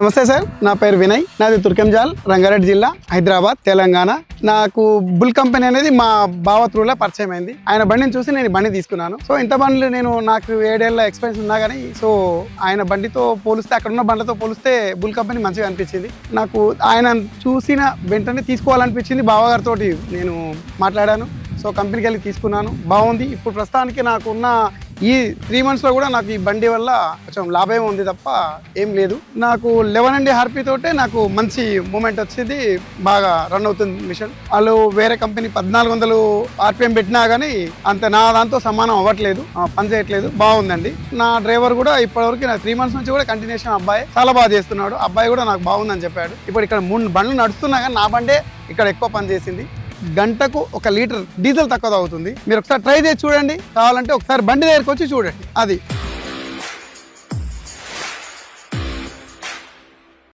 నమస్తే సార్, నా పేరు వినయ్. నాది తుర్కెంజాల్, రంగారెడ్డి జిల్లా, హైదరాబాద్, తెలంగాణ. నాకు బుల్ కంపెనీ అనేది మా బావ త్రూలో పరిచయం అయింది. ఆయన బండిని చూసి నేను బండి తీసుకున్నాను. సో ఇంత బండ్లు నాకు 7 ఏళ్ళ ఎక్స్పీరియన్స్ ఉన్నా కానీ సో ఆయన బండితో పోలిస్తే, అక్కడ ఉన్న బండ్లతో పోలిస్తే బుల్ కంపెనీ మంచిగా అనిపించింది నాకు. ఆయన చూసిన వెంటనే తీసుకోవాలనిపించింది. బావగారితో నేను మాట్లాడాను. సో కంపెనీకి వెళ్ళి తీసుకున్నాను, బాగుంది. ఇప్పుడు ప్రస్తుతానికి నాకున్న ఈ 3 monthsలో కూడా నాకు ఈ బండి వల్ల కొంచెం లాభం ఉంది తప్ప ఏం లేదు. నాకు 11 HP తోటే నాకు మంచి మూమెంట్ వచ్చింది, బాగా రన్ అవుతుంది మిషన్. వాళ్ళు వేరే కంపెనీ 1400 RPM పెట్టినా కానీ అంత నా దాంతో సమానం అవ్వట్లేదు, పని చేయట్లేదు. బాగుందండి. నా డ్రైవర్ కూడా ఇప్పటివరకు నా 3 months నుంచి కూడా కంటిన్యూషన్ అబ్బాయి చాలా బాగా చేస్తున్నాడు. అబ్బాయి కూడా నాకు బాగుందని చెప్పాడు. ఇప్పుడు ఇక్కడ 3 బండ్లు నడుస్తున్నా కానీ నా బండే ఇక్కడ ఎక్కువ పని చేసింది. గంటకు 1 లీటర్ డీజిల్ తక్కువ అవుతుంది. మీరు ఒకసారి ట్రై చేసి చూడండి, కావాలంటే ఒకసారి బండి దగ్గరికి వచ్చి చూడండి. అది